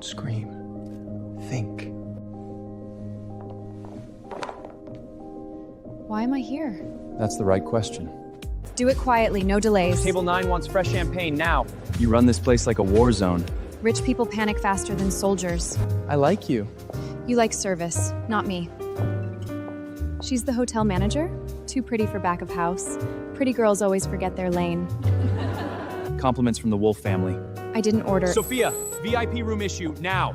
scream. Think. Why am I here? That's the right question. Do it quietly, no delays. Table 9 wants fresh champagne now. You run this place like a war zone. Rich people panic faster than soldiers. I like you. You like service, not me. She's the hotel manager? Too pretty for back of house. Pretty girls always forget their lane. Compliments from the Wolf family. I didn't order. Sophia, VIP room issue, now.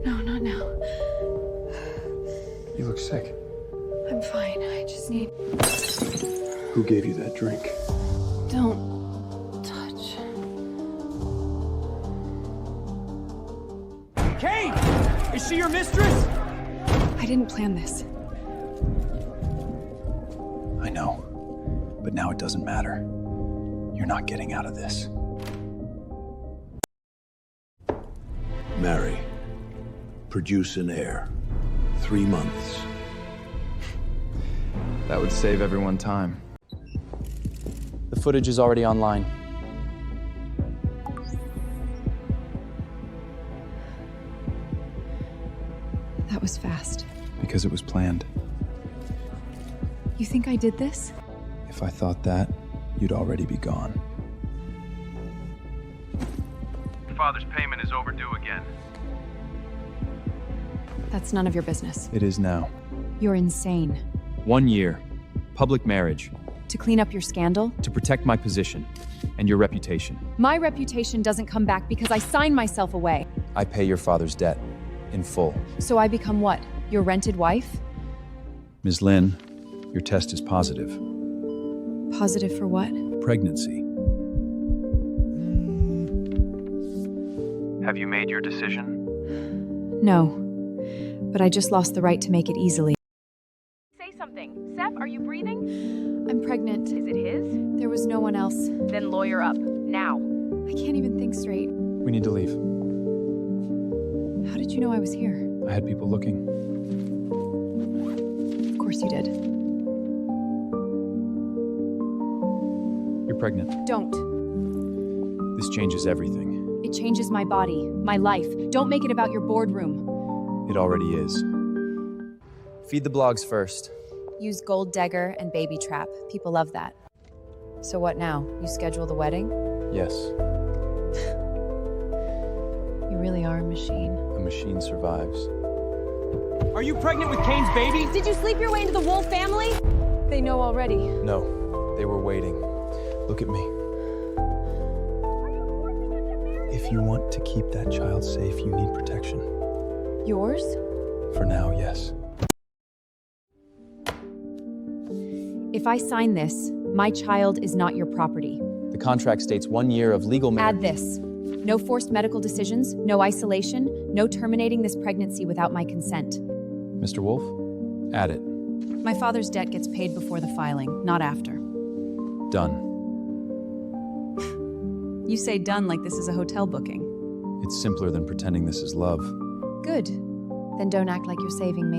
No, not now. You look sick. I'm fine, I just need... Who gave you that drink? Don't touch. Kane! Is she your mistress? I didn't plan this. I know, but now it doesn't matter. You're not getting out of this. Marry. Produce an heir. 3 months. That would save everyone time. The footage is already online. That was fast. Because it was planned. You think I did this? If I thought that, you'd already be gone. Your father's payment is overdue again. That's none of your business. It is now. You're insane. 1 year. Public marriage. To clean up your scandal? To protect my position and your reputation. My reputation doesn't come back because I signed myself away. I pay your father's debt in full. So I become what? Your rented wife? Ms. Lin, your test is positive. Positive for what? Pregnancy. Have you made your decision? No. But I just lost the right to make it easily. Say something. Seth, are you breathing? I'm pregnant. Is it his? There was no one else. Then lawyer up. Now. I can't even think straight. We need to leave. How did you know I was here? I had people looking. Of course you did. You're pregnant. Don't. This changes everything. It changes my body, my life. Don't make it about your boardroom. It already is. Feed the blogs first. Use gold dagger and baby trap. People love that. So what now? You schedule the wedding? Yes, You really are a machine. a machine survives. Are you pregnant with Kane's baby? Did you sleep your way into the Wolf family? They know already. No, they were waiting. Look at me. If you want to keep that child safe, you need protection. Yours? For now, yes. If I sign this, my child is not your property. The contract states 1 year of legal marriage. Add this. No forced medical decisions, no isolation, no terminating this pregnancy without my consent. Mr. Wolf, add it. My father's debt gets paid before the filing, not after. Done. You say done like this is a hotel booking. It's simpler than pretending this is love. Good. Then don't act like you're saving me.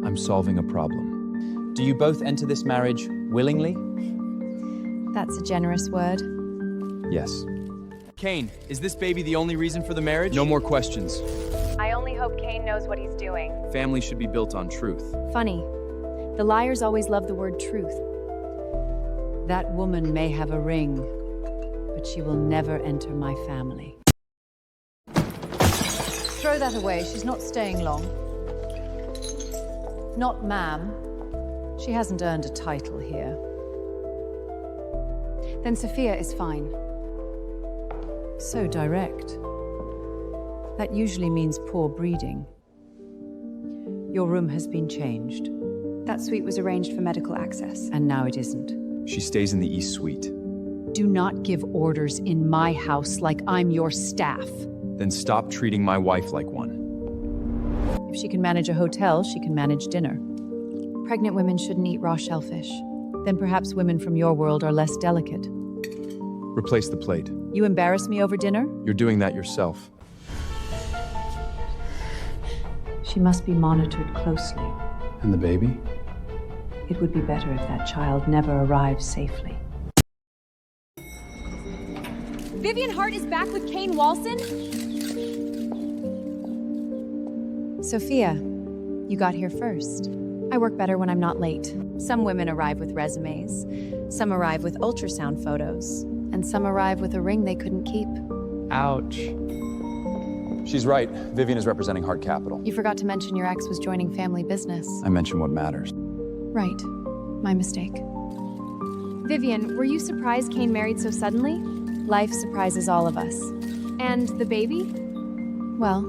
I'm solving a problem. Do you both enter this marriage willingly? That's a generous word. Yes. Kane, is this baby the only reason for the marriage? No more questions. I only hope Kane knows what he's doing. Family should be built on truth. Funny. The liars always love the word truth. That woman may have a ring, but she will never enter my family. Throw that away. She's not staying long. Not ma'am. She hasn't earned a title here. Then Sophia is fine. So direct. That usually means poor breeding. Your room has been changed, That suite was arranged for medical access. and now it isn't. She stays in the East Suite. Do not give orders in my house like I'm your staff. Then stop treating my wife like one. If she can manage a hotel, she can manage dinner. Pregnant women shouldn't eat raw shellfish. Then perhaps women from your world are less delicate. Replace the plate. You embarrass me over dinner? You're doing that yourself. She must be monitored closely. And the baby? It would be better if that child never arrived safely. Vivian Hart is back with Kane Walson? Sophia, you got here first. I work better when I'm not late. Some women arrive with resumes, some arrive with ultrasound photos, and some arrive with a ring they couldn't keep. Ouch. She's right. Vivian is representing Hart Capital. You forgot to mention your ex was joining family business. I mentioned what matters. Right. My mistake. Vivian, were you surprised Kane married so suddenly? Life surprises all of us. And the baby? Well,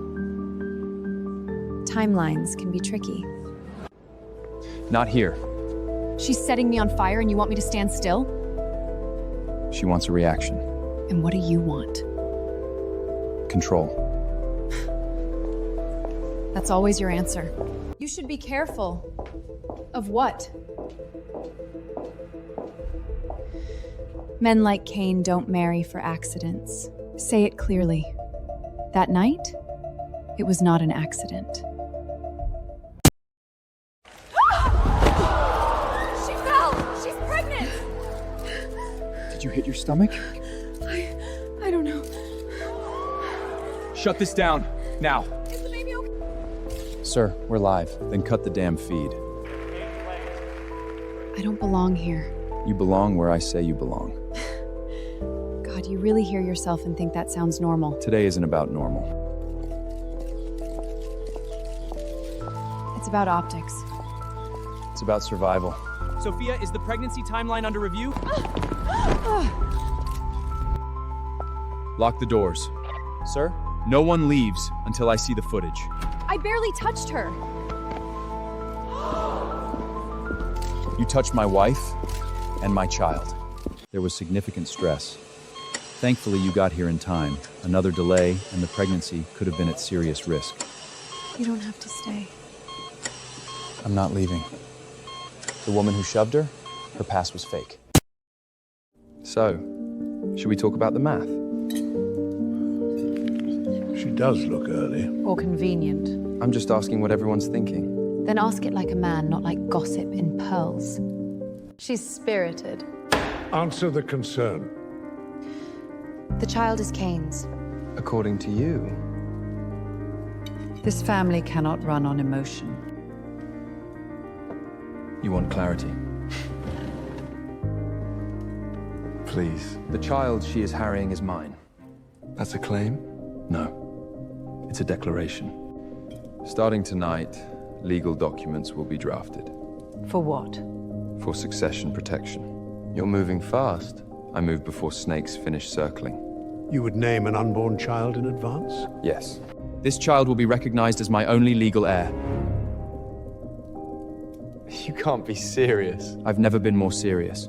timelines can be tricky. Not here. She's setting me on fire and you want me to stand still? She wants a reaction. And what do you want? Control. That's always your answer. You should be careful. Of what? Men like Kane don't marry for accidents. Say it clearly. That night, it was not an accident. She fell! She's pregnant! Did you hit your stomach? I don't know. Shut this down, now. Is the baby okay? Sir, we're live. Then cut the damn feed. I don't belong here. You belong where I say you belong. God, you really hear yourself and think that sounds normal. Today isn't about normal. It's about optics. It's about survival. Sophia, is the pregnancy timeline under review? Lock the doors. Sir? No one leaves until I see the footage. I barely touched her. You touched my wife and my child. There was significant stress. Thankfully, you got here in time. Another delay, and the pregnancy could have been at serious risk. You don't have to stay. I'm not leaving. The woman who shoved her, her past was fake. So, should we talk about the math? She does look early. Or convenient. I'm just asking what everyone's thinking. Then ask it like a man, not like gossip in pearls. She's spirited. Answer the concern. The child is Kane's. According to you. This family cannot run on emotion. You want clarity. Please. The child she is harrying is mine. That's a claim? No. It's a declaration. Starting tonight, legal documents will be drafted. For what? For succession protection. You're moving fast. I move before snakes finish circling. You would name an unborn child in advance? Yes. This child will be recognized as my only legal heir. You can't be serious. I've never been more serious.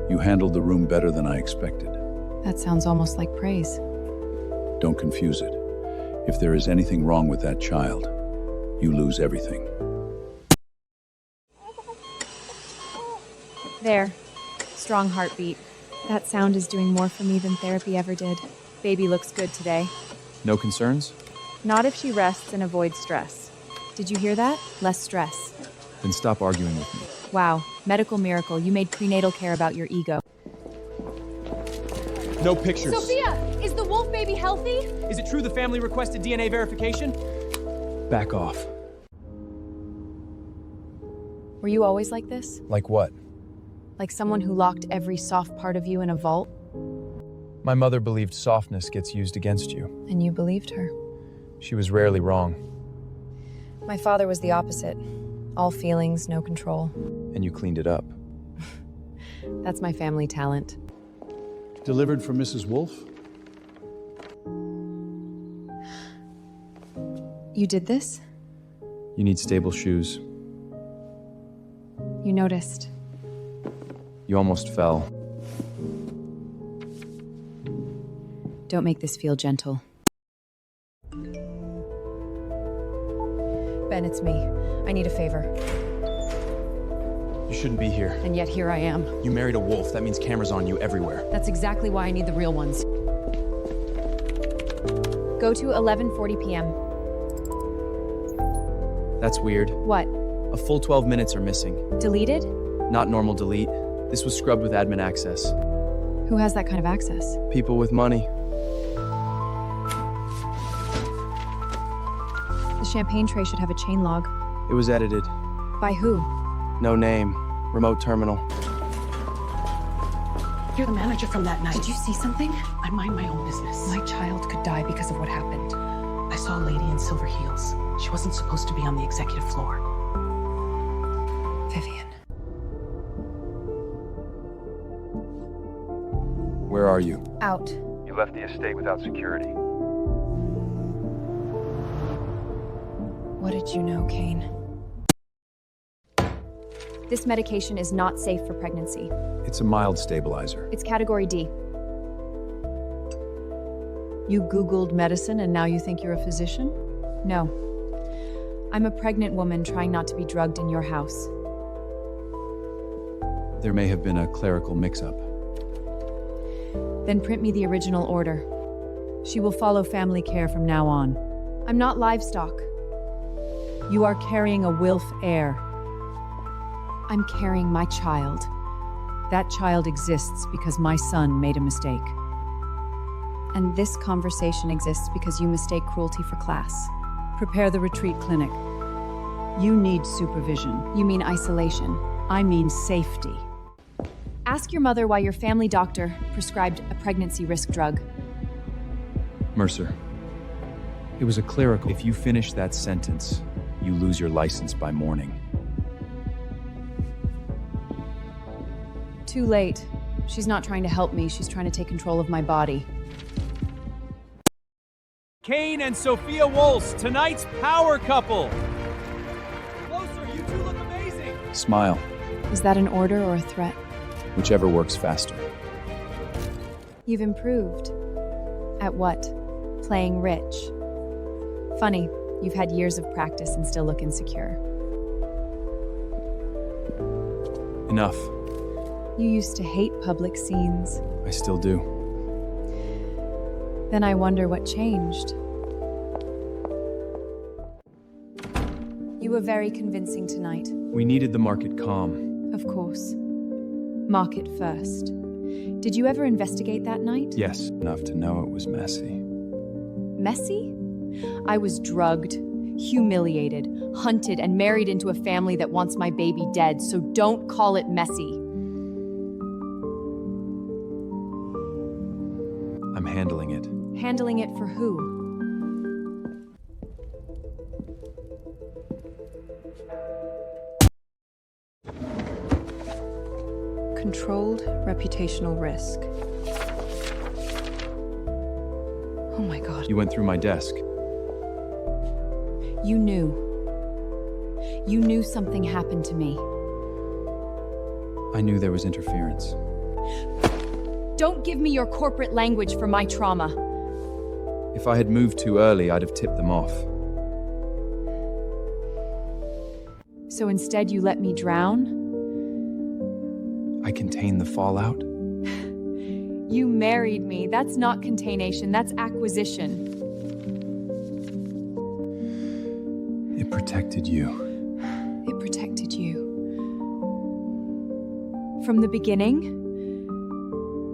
You handled the room better than I expected. That sounds almost like praise. Don't confuse it. If there is anything wrong with that child, you lose everything. There. Strong heartbeat. That sound is doing more for me than therapy ever did. Baby looks good today. No concerns? Not if she rests and avoids stress. Did you hear that? Less stress. Then stop arguing with me. Wow. Medical miracle. You made prenatal care about your ego. No pictures. Sophia! Is the wolf baby healthy? Is it true the family requested DNA verification? Back off. Were you always like this? Like what? Like someone who locked every soft part of you in a vault? My mother believed softness gets used against you. And you believed her. She was rarely wrong. My father was the opposite. All feelings, no control. And you cleaned it up. That's my family talent. Delivered for Mrs. Wolf? You did this? You need stable shoes. You noticed. You almost fell. Don't make this feel gentle. Ben, it's me. I need a favor. You shouldn't be here. And yet here I am. You married a wolf. That means cameras on you everywhere. That's exactly why I need the real ones. Go to 11:40 p.m. That's weird. What? A full 12 minutes are missing. Deleted? Not normal delete. This was scrubbed with admin access. Who has that kind of access? People with money. The champagne tray should have a chain log. It was edited. By who? No name. Remote terminal. You're the manager from that night. Did you see something? I mind my own business. My child could die because of what happened. I saw a lady in silver heels. She wasn't supposed to be on the executive floor. Vivian. Where are you? Out. You left the estate without security. What did you know, Kane? This medication is not safe for pregnancy. It's a mild stabilizer. It's category D. You Googled medicine and now you think you're a physician? No. I'm a pregnant woman trying not to be drugged in your house. There may have been a clerical mix-up. Then print me the original order. She will follow family care from now on. I'm not livestock. You are carrying a Wilf heir. I'm carrying my child. That child exists because my son made a mistake. And this conversation exists because you mistake cruelty for class. Prepare the retreat clinic. You need supervision. You mean isolation. I mean safety. Ask your mother why your family doctor prescribed a pregnancy risk drug. Mercer. It was a clerical. If you finish that sentence, you lose your license by morning. Too late. She's not trying to help me, she's trying to take control of my body. Kane and Sophia Wolse, tonight's power couple. Closer, you two look amazing. Smile. Is that an order or a threat? Whichever works faster. You've improved. At what? Playing rich. Funny, you've had years of practice and still look insecure. Enough. You used to hate public scenes. I still do. Then I wonder what changed. You were very convincing tonight. We needed the market calm. Of course. Market first. Did you ever investigate that night? Yes, enough to know it was messy. Messy? I was drugged, humiliated, hunted, and married into a family that wants my baby dead, so don't call it messy. I'm handling it. Handling it for who? Controlled reputational risk. Oh my God. You went through my desk. You knew. You knew something happened to me. I knew there was interference. Don't give me your corporate language for my trauma. If I had moved too early, I'd have tipped them off. So instead you let me drown? I contained the fallout. You married me. That's not containation, that's acquisition. It protected you. It protected you. From the beginning?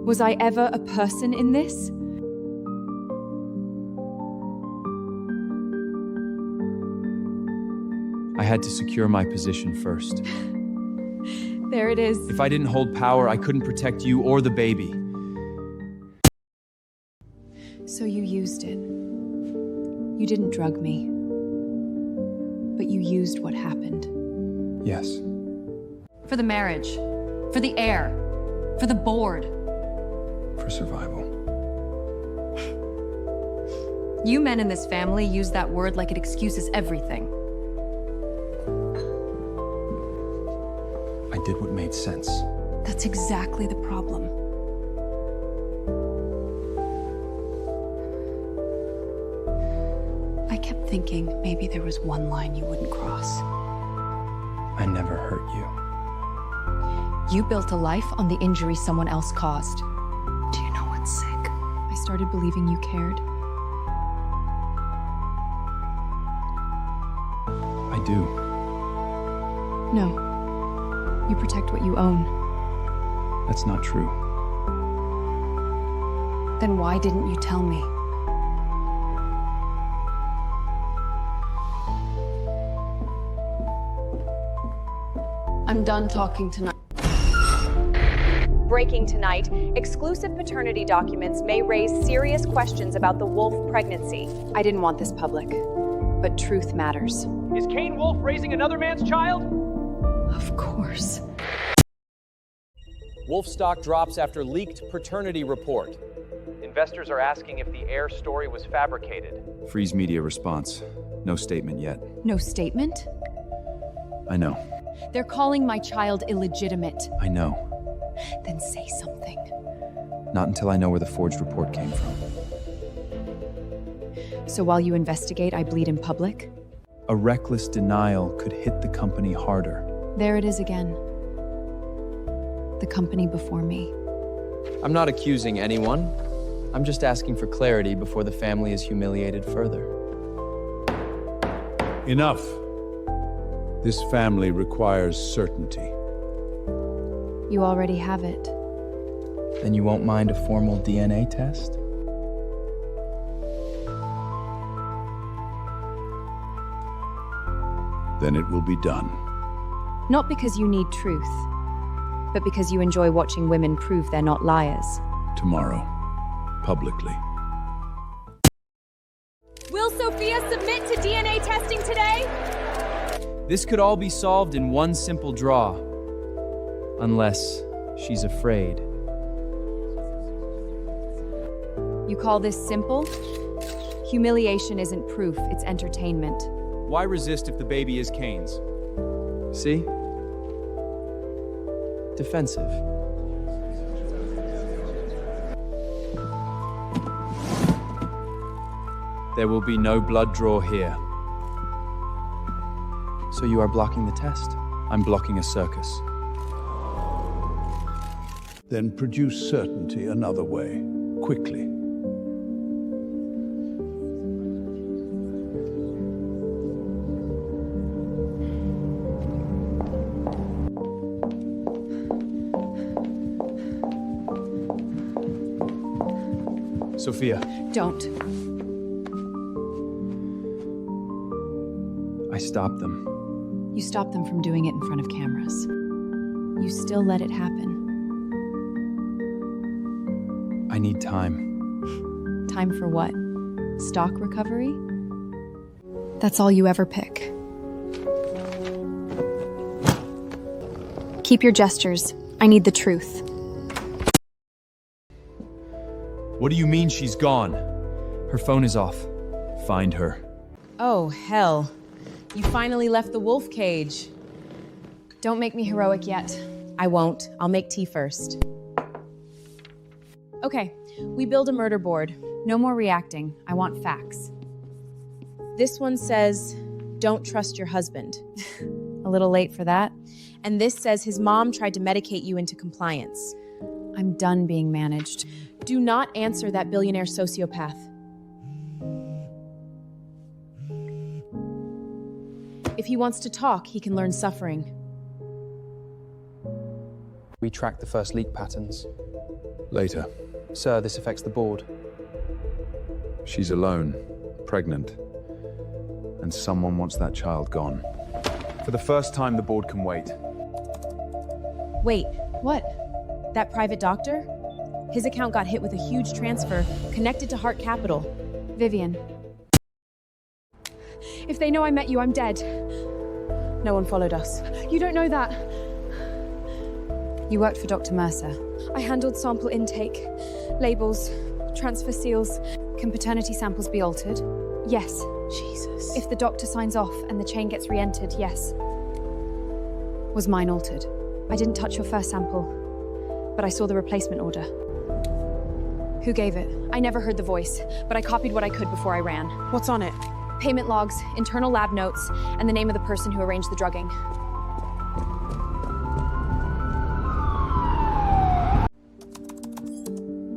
Was I ever a person in this? I had to secure my position first. There it is. If I didn't hold power, I couldn't protect you or the baby. So you used it. You didn't drug me. But you used what happened. Yes. For the marriage. For the heir. For the board. For survival. You men in this family use that word like it excuses everything. I did what made sense. That's exactly the problem. I kept thinking maybe there was one line you wouldn't cross. I never hurt you. You built a life on the injury someone else caused. Do you know what's sick? I started believing you cared. I do. No. You protect what you own. That's not true. Then why didn't you tell me? I'm done talking tonight. Breaking tonight, exclusive paternity documents may raise serious questions about the Wolf pregnancy. I didn't want this public, but truth matters. Is Kane Wolf raising another man's child? Of course. Wolf stock drops after leaked paternity report. Investors are asking if the Heir story was fabricated. Freeze media response. No statement yet. No statement? I know. They're calling my child illegitimate. I know. Then say something. Not until I know where the forged report came from. So while you investigate, I bleed in public? A reckless denial could hit the company harder. There it is again. The company before me. I'm not accusing anyone. I'm just asking for clarity before the family is humiliated further. Enough. This family requires certainty. You already have it. Then you won't mind a formal DNA test? Then it will be done. Not because you need truth, but because you enjoy watching women prove they're not liars. Tomorrow, publicly. Will Sophia submit to DNA testing today? This could all be solved in one simple draw. Unless she's afraid. You call this simple? Humiliation isn't proof, it's entertainment. Why resist if the baby is Kane's? See? Defensive. There will be no blood draw here. So you are blocking the test? I'm blocking a circus. Then produce certainty another way, quickly. Sophia. Don't. I stopped them. You stopped them from doing it in front of cameras. You still let it happen. I need time. Time for what? Stock recovery? That's all you ever pick. Keep your gestures. I need the truth. What do you mean she's gone? Her phone is off. Find her. Oh, hell. You finally left the wolf cage. Don't make me heroic yet. I won't. I'll make tea first. Okay, we build a murder board. No more reacting. I want facts. This one says, don't trust your husband. A little late for that. And this says his mom tried to medicate you into compliance. I'm done being managed. Do not answer that billionaire sociopath. If he wants to talk, he can learn suffering. We track the first leak patterns. Later. Sir, this affects the board. She's alone, pregnant, and someone wants that child gone. For the first time, the board can wait. Wait, what? That private doctor? His account got hit with a huge transfer connected to Heart Capital. Vivian. If they know I met you, I'm dead. No one followed us. You don't know that. You worked for Dr. Mercer. I handled sample intake, labels, transfer seals. Can paternity samples be altered? Yes. Jesus. If the doctor signs off and the chain gets re-entered, yes. Was mine altered? I didn't touch your first sample, but I saw the replacement order. Who gave it? I never heard the voice, but I copied what I could before I ran. What's on it? Payment logs, internal lab notes, and the name of the person who arranged the drugging.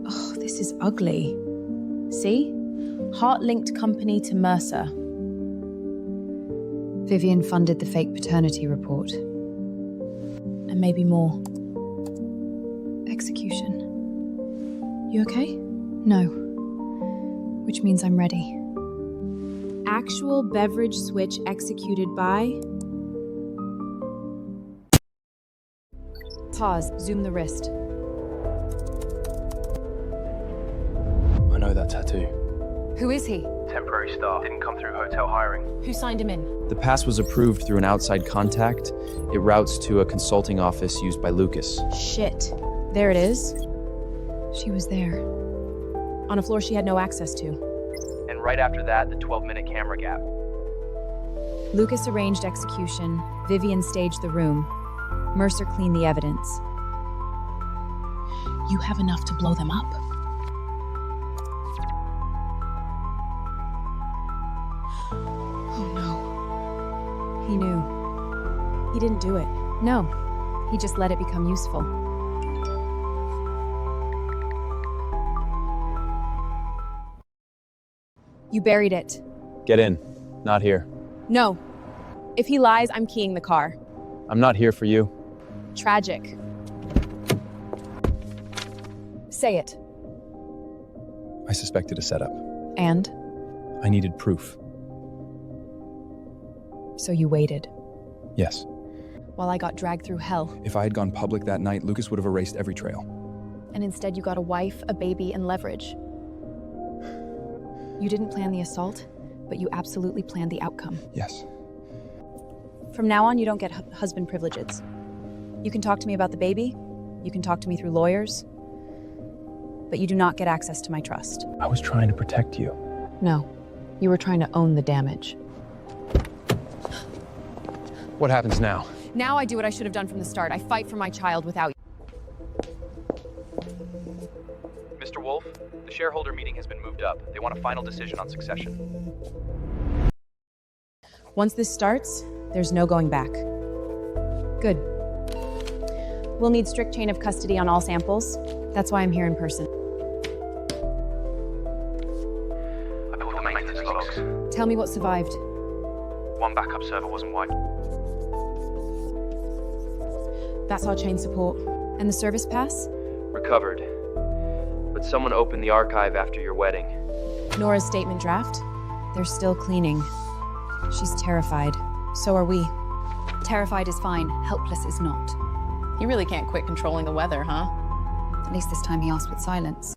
Oh, this is ugly. See? Heart-linked company to Mercer. Vivian funded the fake paternity report. And maybe more. Execution. You okay? No. Which means I'm ready. Actual beverage switch executed by... Pause. Zoom the wrist. I know that tattoo. Who is he? Temporary staff. Didn't come through hotel hiring. Who signed him in? The pass was approved through an outside contact. It routes to a consulting office used by Lucas. Shit. There it is. She was there. On a floor she had no access to. And right after that, the 12-minute camera gap. Lucas arranged execution. Vivian staged the room. Mercer cleaned the evidence. You have enough to blow them up. Oh no. He knew. He didn't do it. No. He just let it become useful. You buried it. Get in. Not here. No. If he lies, I'm keying the car. I'm not here for you. Tragic. Say it. I suspected a setup. And? I needed proof. So you waited. Yes. While I got dragged through hell. If I had gone public that night, Lucas would have erased every trail. And instead you got a wife, a baby, and leverage. You didn't plan the assault, but you absolutely planned the outcome. Yes. From now on, you don't get husband privileges. You can talk to me about the baby. You can talk to me through lawyers. But you do not get access to my trust. I was trying to protect you. No. You were trying to own the damage. What happens now? Now I do what I should have done from the start. I fight for my child without you. Mr. Wolf, the shareholder meeting has been moved up. They want a final decision on succession. Once this starts, there's no going back. Good. We'll need strict chain of custody on all samples. That's why I'm here in person. I pulled the maintenance logs. Tell me what survived. One backup server wasn't wiped. That's our chain support. And the service pass? Recovered. But someone opened the archive after your wedding. Nora's statement draft? They're still cleaning. She's terrified. So are we. Terrified is fine, helpless is not. You really can't quit controlling the weather, huh? At least this time he asked with silence.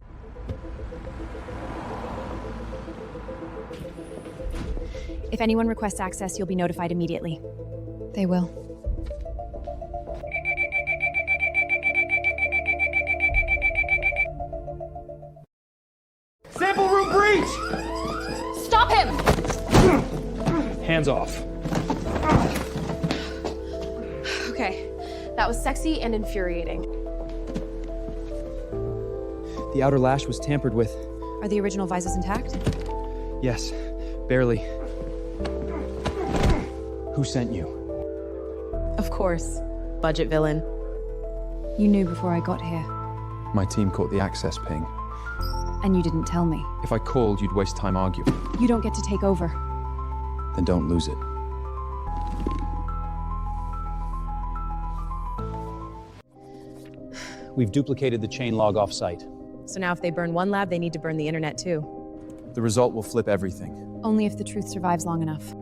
If anyone requests access, you'll be notified immediately. They will. Sample room breach! Stop him! Hands off. Okay, that was sexy and infuriating. The outer lash was tampered with. Are the original visors intact? Yes, barely. Who sent you? Of course. Budget villain. You knew before I got here. My team caught the access ping. And you didn't tell me. If I called, you'd waste time arguing. You don't get to take over. Then don't lose it. We've duplicated the chain log off-site. So now if they burn one lab, they need to burn the internet too. The result will flip everything. Only if the truth survives long enough.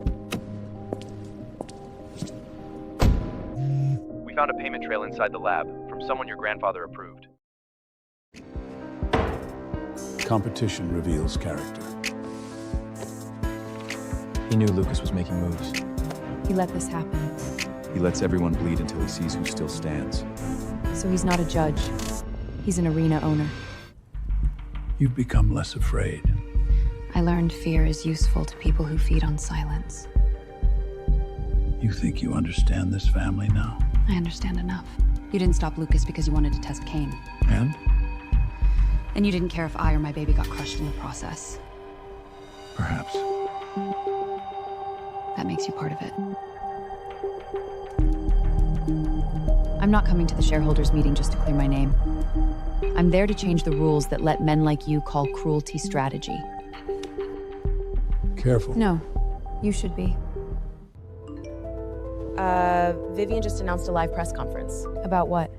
We found a payment trail inside the lab from someone your grandfather approved. Competition reveals character. He knew Lucas was making moves. He let this happen. He lets everyone bleed until he sees who still stands. So he's not a judge. He's an arena owner. You've become less afraid. I learned fear is useful to people who feed on silence. You think you understand this family now? I understand enough. You didn't stop Lucas because you wanted to test Kane. And? And you didn't care if I or my baby got crushed in the process. Perhaps. That makes you part of it. I'm not coming to the shareholders meeting just to clear my name. I'm there to change the rules that let men like you call cruelty strategy. Careful. No, you should be. Vivian just announced a live press conference. About what?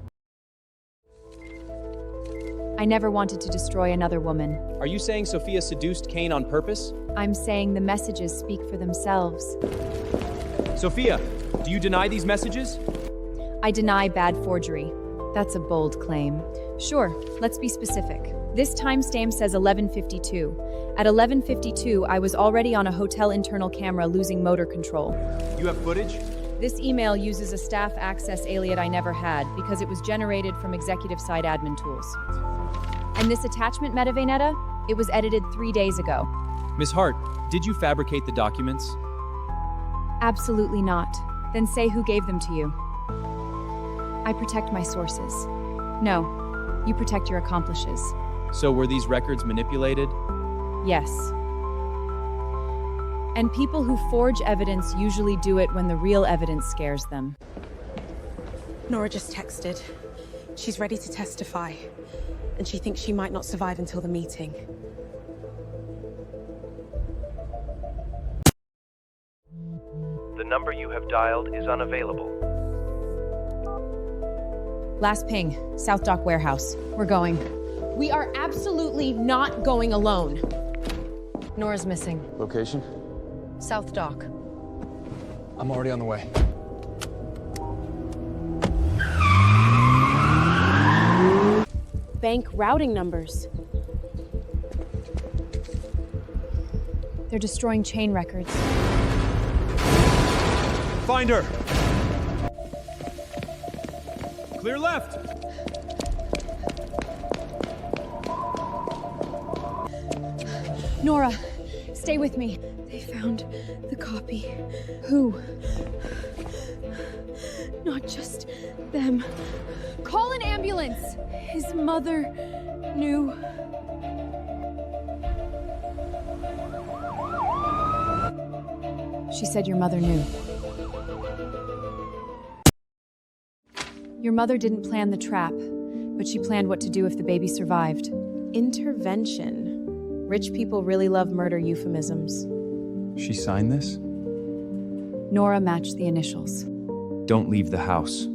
I never wanted to destroy another woman. Are you saying Sophia seduced Kane on purpose? I'm saying the messages speak for themselves. Sophia, do you deny these messages? I deny bad forgery. That's a bold claim. Sure, let's be specific. This timestamp says 11:52. At 11:52, I was already on a hotel internal camera losing motor control. You have footage? This email uses a staff access alias I never had because it was generated from executive side admin tools. And this attachment metadata, it was edited 3 days ago. Miss Hart, did you fabricate the documents? Absolutely not. Then say who gave them to you. I protect my sources. No, you protect your accomplices. So were these records manipulated? Yes. And people who forge evidence usually do it when the real evidence scares them. Nora just texted. She's ready to testify, and she thinks she might not survive until the meeting. The number you have dialed is unavailable. Last ping, South Dock Warehouse. We're going. We are absolutely not going alone. Nora's missing. Location? South Dock. I'm already on the way. Bank routing numbers. They're destroying chain records. Find her! Clear left! Nora, stay with me. They found the copy. Who? Not just them. Call an ambulance! His mother knew. She said your mother knew. Your mother didn't plan the trap, but she planned what to do if the baby survived. Intervention. Rich people really love murder euphemisms. She signed this? Nora matched the initials. Don't leave the house.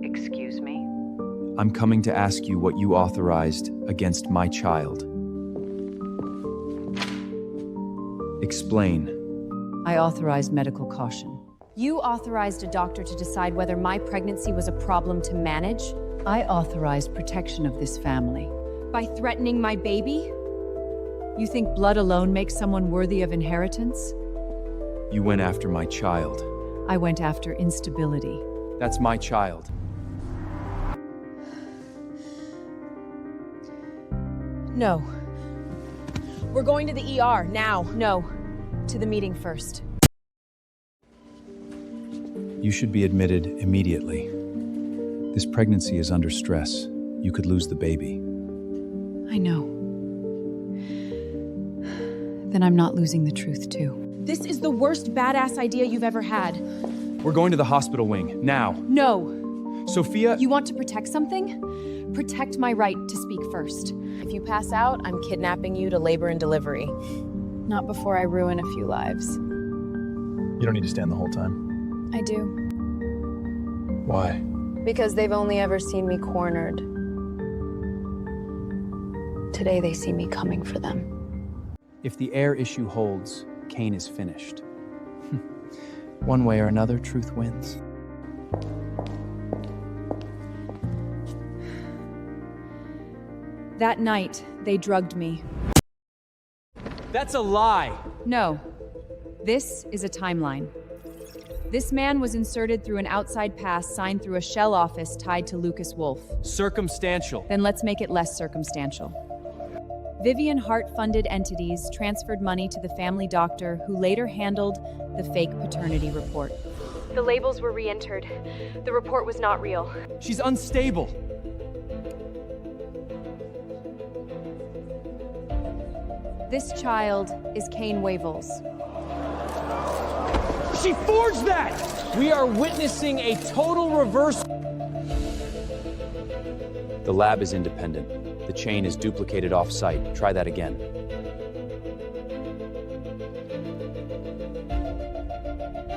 Excuse me? I'm coming to ask you what you authorized against my child. Explain. I authorized medical caution. You authorized a doctor to decide whether my pregnancy was a problem to manage? I authorized protection of this family. By threatening my baby? You think blood alone makes someone worthy of inheritance? You went after my child. I went after instability. That's my child. No. We're going to the ER, now. No. To the meeting first. You should be admitted immediately. This pregnancy is under stress. You could lose the baby. I know. Then I'm not losing the truth, too. This is the worst badass idea you've ever had. We're going to the hospital wing, now. No. Sophia... You want to protect something? Protect my right to speak first. If you pass out, I'm kidnapping you to labor and delivery. Not before I ruin a few lives. You don't need to stand the whole time. I do. Why? Because they've only ever seen me cornered. Today they see me coming for them. If the Heir issue holds, Kane is finished. One way or another, truth wins. That night, they drugged me. That's a lie! No. This is a timeline. This man was inserted through an outside pass signed through a shell office tied to Lucas Wolf. Circumstantial. Then let's make it less circumstantial. Vivian Hart-funded entities transferred money to the family doctor who later handled the fake paternity report. The labels were re-entered. The report was not real. She's unstable. This child is Kane Wavels. She forged that! We are witnessing a total reverse. The lab is independent. The chain is duplicated off-site. Try that again.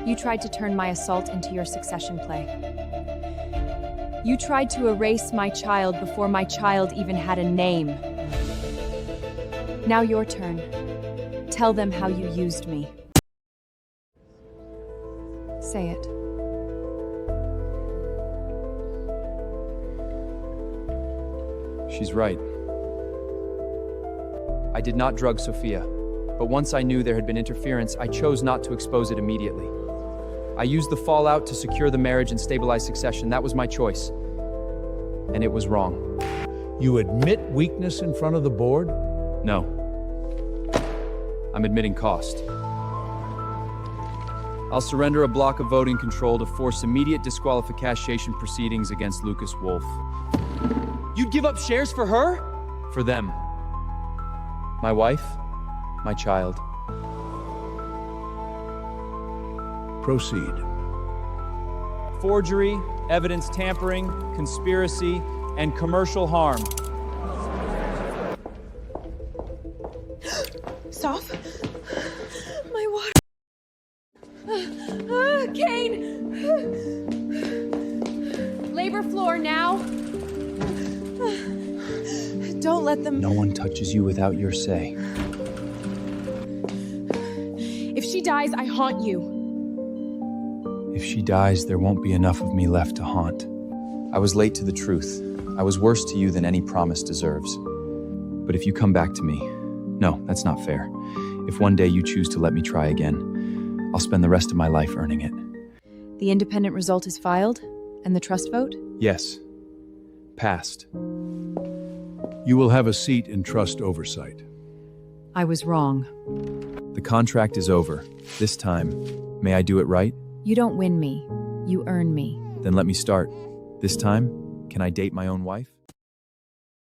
You tried to turn my assault into your succession play. You tried to erase my child before my child even had a name. Now your turn. Tell them how you used me. Say it. She's right. I did not drug Sophia, but once I knew there had been interference, I chose not to expose it immediately. I used the fallout to secure the marriage and stabilize succession. That was my choice. And it was wrong. You admit weakness in front of the board? No. I'm admitting cost. I'll surrender a block of voting control to force immediate disqualification proceedings against Lucas Wolf. You'd give up shares for her? For them. My wife, my child. Proceed. Forgery, evidence tampering, conspiracy, and commercial harm. Soph? My water. Kane! Labor floor now. Don't let them... No one touches you without your say. If she dies, I haunt you. If she dies, there won't be enough of me left to haunt. I was late to the truth. I was worse to you than any promise deserves. But if you come back to me... No, that's not fair. If one day you choose to let me try again, I'll spend the rest of my life earning it. The independent result is filed? And the trust vote? Yes. Passed. You will have a seat in trust oversight. I was wrong. The contract is over. This time, may I do it right? You don't win me. You earn me. Then let me start. This time, can I date my own wife?